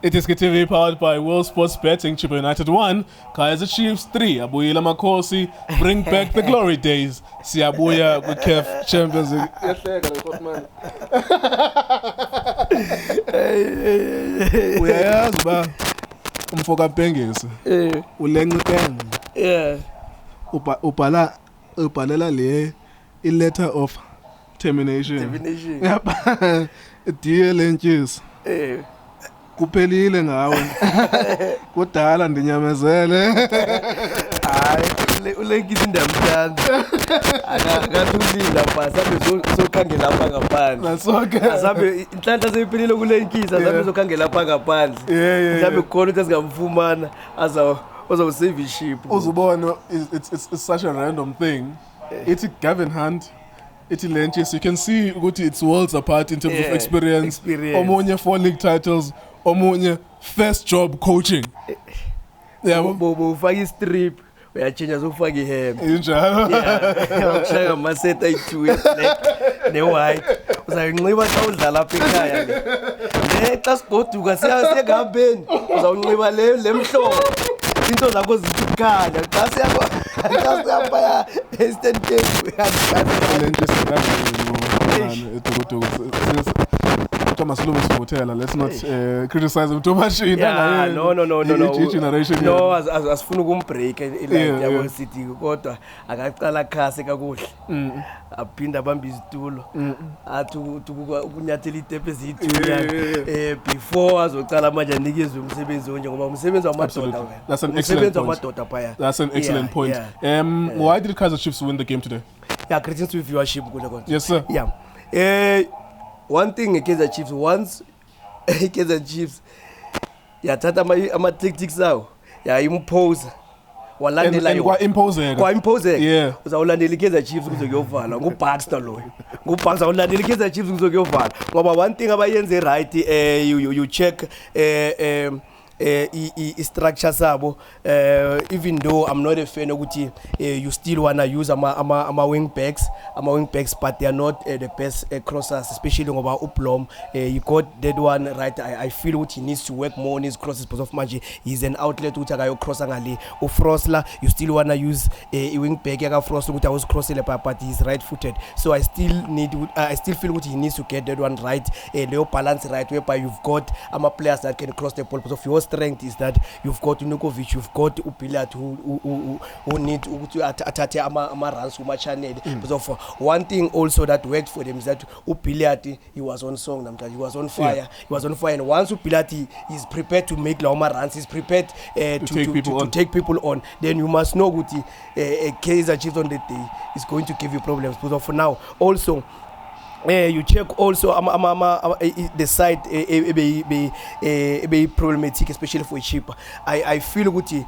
iDiskiTV powered by World Sports Betting. Chippa United 1, Kaizer Chiefs 3. Abuyela Makhosi, bring back the glory days. Siyabuya with CAF Champions League. Uyayazi ba umfoka Bhengisi ulencipenge. Yeah. Ubhalela le letter of termination. Yep. Dear Lentjes. Kuphelile ngawe. Kudala ndinyamezele. Hayi ulenkisi ndamthanda. Akathulile lapha sabe sokhangela lapha ngaphandle. Nasoke. Asabe inhlanhla seyiphelile kulenkisi asabe sokhangela lapha ngaphandle. Mhlawumbe khona ukuthi asingamfumana azawusave iship. Uzubona it's such a random thing. It's Gavin Hunt. It's Lentjes. You can see ukuthi it's worlds apart in terms of experience. Omunye 4 league titles. Omunye first job coaching. Yeah, ufaka strip uyachange uzofaka ihem. Injalo. Yeah, ukushaya amaseta ayi2 ne white. Uzayinxiba xa udlala lapha ekhaya le. Xa sigoduka siyagambeni uzawunxiba le mhlobo. Into zakho zikhanya xa siyapha ya Eastern Cape Lentjes let's not criticize him too much. Yeah, no. Generation. No, asifuna ukumbreak like yabo City kodwa akaqala khase kakuhle. Aphinda abamba izitulo. Athi ukunyathela itepe ezithu before azocala manje anikizwe umsebenzi onje ngoba umsebenzi wamadoda wena. That's an excellent point. That's an excellent point. Why did Kaizer Chiefs win the game today? Yeah, greetings to viewership kulo. Yes sir. Yeah. One thing Kaizer Chiefs once Kaizer Chiefs yathatha ama tactics awo impose walandela kwa impose yeah uzawulandela Kaizer Chiefs kuzokuyovala nguBaxter lo nguBaxter ulandela Kaizer Chiefs kuzokuyovala ngoba one thing abayenze right you check structure sabo even though I'm not a fan ukuthi you still wanna use ama wing backs but they are not the best crossers, especially ngoba uBlom he got that one right. I feel ukuthi he needs to work more on his crosses because of manje he's an outlet ukuthi akayo crosser ngale uFrosler. You still wanna use a wing back yaka Frost ukuthi was crossele but he's right footed, so I still feel ukuthi he needs to get that one right, leyo balance right whereby you've got ama players that can cross the ball because of your strength is that you've got Nurkovic, you've got Billiat who need to athathe ama runs kuma channel. Because of one thing also that worked for them is that Billiat he was on song namhlanje, he was on fire. And once Billiat is prepared to make lauma runs, he's prepared to take people on, then you must know ukuthi Kaizer Chiefs on that day is going to give you problems. Because for now also you check also the side be problematic, especially for Chippa. I feel ukuthi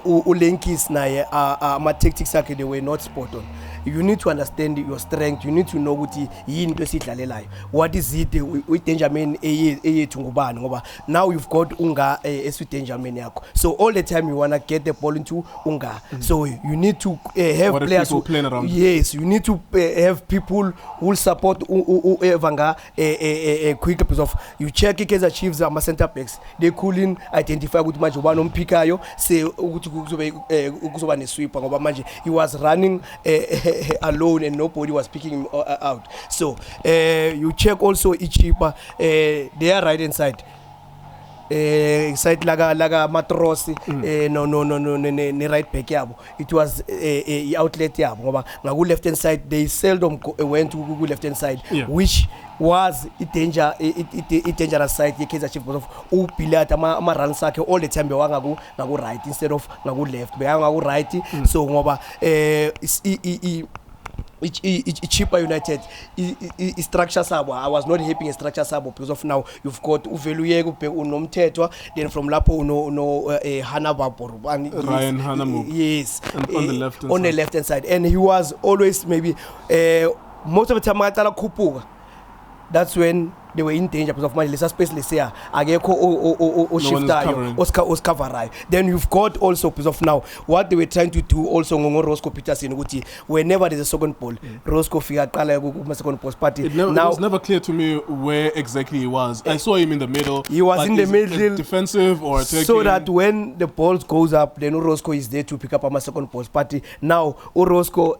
ulenkis naye ama tactics akhe they were not spot on. You need to understand your strength. You need to know ukuthi yini into esidlalelayo. What is it with Benjamin eyethu ngubani ngoba now you've got unga with Benjamin yakho. So all the time you wanna get the ball into unga. So you need to have players who playing around. Yes, you need to have people who will support Evanga quick because of you check Kaizer Chiefs ama center backs they couldn't identify ukuthi manje ubani ompikayo say ukuthi kuzoba ne sweeper ngoba manje he was running alone and nobody was picking him out. So you check also Chippa they are right inside side laga matrosi no ne right back yabo. It was a outlet yabo ngoba ngaku left hand side they seldom went to left hand side, which was a dangerous side Kaizer Chiefs because of Billiat ama runs akhe all the time bewanga ngaku right instead of ngaku left bewanga ngaku right. So ngoba Chippa United structure sabo I was not happy in structure sabo because of now you've got uVeluyeke unomthethwa, then from lapho no Hana Vapor Ryan Hanamo, yes, on the left hand side, and he was always maybe most of the time aqala khuphuka. That's when they were in danger because of manje lesa space lesiya akekho o shiftayo oscoverayo. Then you've got also because of now what they were trying to do also Roscoe Peterson ukuthi whenever there's a second ball Roscoe fika qala kuma second ball but it was never clear to me where exactly he was. I saw him in the middle. He was in the middle, defensive or attacking, so that when the ball goes up then Roscoe is there to pick up a second ball but now Roscoe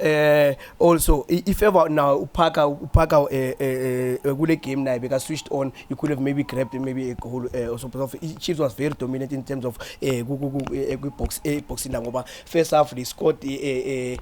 also if ever now upaka kule game now because switched on, you could have maybe grabbed maybe a goal also because Chiefs was very dominant in terms of boxing ngoba first half they scored a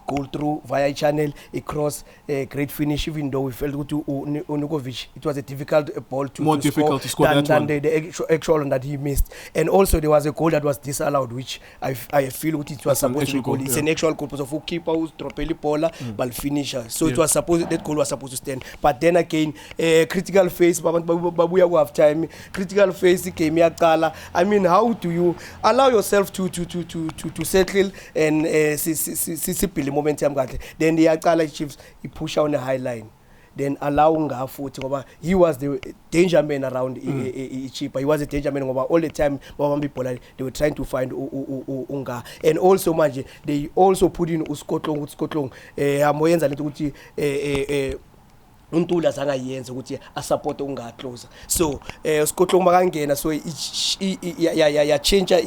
goal through via channel, a cross, a great finish, even though we felt to Nurkovic it was a difficult ball to score than the actual one that he missed. And also there was a goal that was disallowed which I feel it was supposed to be goal. It's an actual goal because of keeper who's dropping the ball but finisher, so it was supposed that goal was supposed to stand. But then again critical phase babuya ku half time, critical phase came yaqala. I mean, how do you allow yourself to settle and sisibhile momentum kahle, then the yaqala Chiefs he push on the high line, then allow ngafuthi ngoba he was the danger man around Chippa. He was a danger man ngoba all the time people they were trying to find unga. And also manje they also put in uSkotlong amoyenza lento ukuthi untula zangayenza ukuthi asupport unga closer. So Scotland makangena so ya change I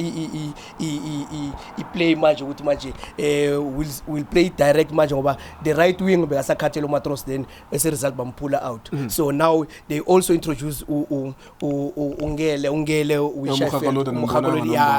play manje ukuthi manje will play direct manje ngoba the right wing bekasakhathela uMatros then as a result bamphula out. So now they also introduce ungele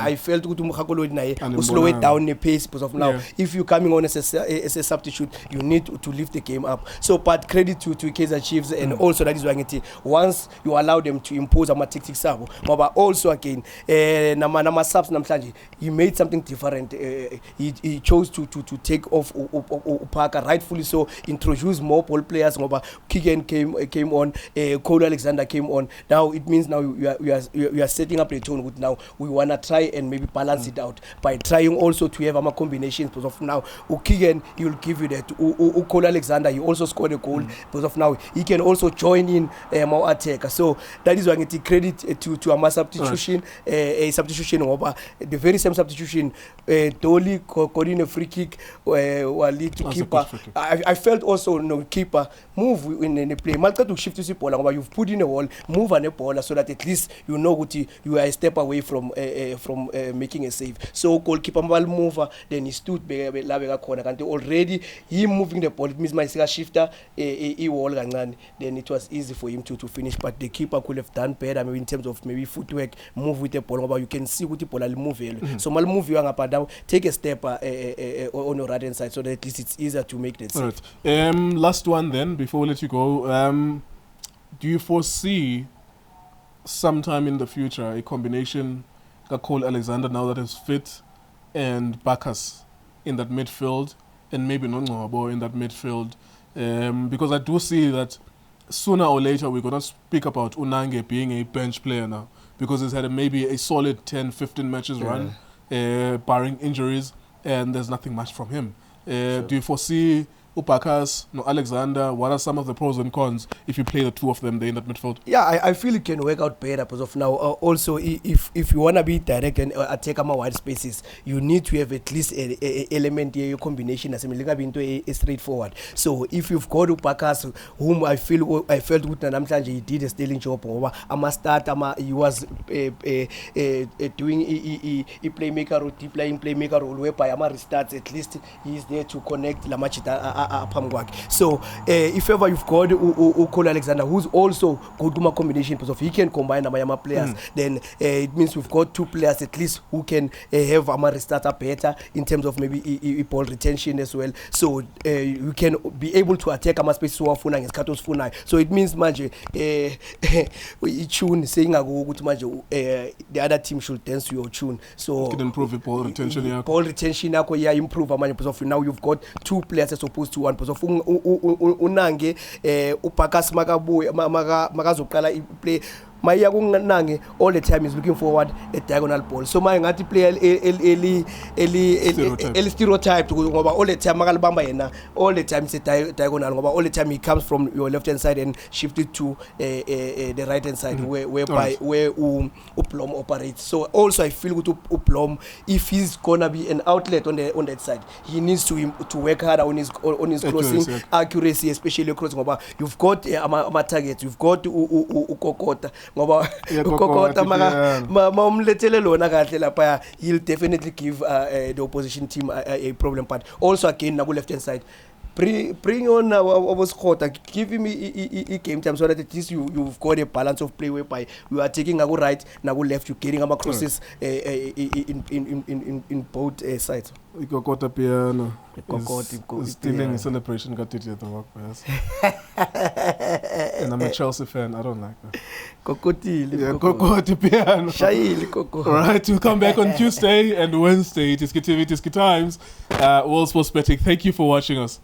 I felt ukuthi uMkhakolodi naye slow it down the pace because of now if you coming on as a substitute you need to lift the game up. So but credit to Kaizer Chiefs and also that is why once you allow them to impose a tactics sabo but also again nama subs namhlanje he made something different. He chose to take off Upaka rightfully so, introduce more ball players ngoba Keagan came on, Cole Alexander came on. Now it means now we are setting up the tone with now we want to try and maybe balance it out by trying also to have a combination because of now Keagan he will give you that Cole Alexander he also scored a goal because of now he can also join in more attacker. So that is why I give credit to a substitution, a substitution over the very same substitution. Dolly got in a free kick, lead to keeper. I felt also keeper move in the play. Malta to shift to the ball, you've put in a wall, move on a ball so that at least you know what you are a step away from making a save. So goalkeeper ball mover, then he stood corner. Already he moving the ball. It means my shifter he wall then it was easy for him to finish. But the keeper could have done better maybe in terms of maybe footwork, move with the ball. But you can see what the ball will move. So mal move you up and down, take a step on your right hand side so that at least it's easier to make that save. Right. Last one then before we let you go. Do you foresee sometime in the future a combination Cole Alexander now that is fit and Bacchus in that midfield and maybe Nongcobo in that midfield? Because I do see that sooner or later we're going to speak about Unange being a bench player now because he's had maybe a solid 10-15 matches run, barring injuries, and there's nothing much from him. Do you foresee Upakas, Alexander, what are some of the pros and cons if you play the two of them there in that midfield? Yeah, I feel it can work out better because of now. Also, if you want to be direct and attack wide spaces, you need to have at least an element here, your combination as a straightforward. So if you've got Upakas, whom I felt good and he did a sterling job over, I must start. He was doing a playmaker role, playing playmaker role whereby Amari starts at least he is there to connect La Machita. So if ever you've got Cole Alexander who's also good to combination because if he can combine Amayama players then it means we've got two players at least who can have Amari start up better in terms of maybe ball retention as well, so you can be able to attack Ama space so it means manje tune saying the other team should dance to your tune, so you can improve the ball retention improve because of now you've got two players as opposed to one because of Unange Upakas makazoqala play Maya kunganange all the time is looking forward a diagonal ball. So my ngati player stereotype ngoba all the time makalibamba yena all the time it's a diagonal ngoba all the time he comes from your left hand side and shifted to the right hand side where Uplom operates. So also I feel with Uplom, if he's gonna be an outlet on that side, he needs to work harder on his crossing accuracy, especially crossing ngoba you've got ama targets, you've got ukokota ngoba ukokota ma umlethele lona kahle lapha, he'll definitely give the opposition team a problem. But also again na left hand side, bring on our squad, give him a game time so that at least you've got a balance of play whereby you are taking a right, now left, you're getting a crosses in both sides. Ikokota piano is stealing celebration got it at the work, and I'm a Chelsea fan. I don't like that. Kokoti piano. Shaili Koko. All right, we'll come back on Tuesday and Wednesday. iDiskiTV, Diski Times, World Sports Betting. Thank you for watching us.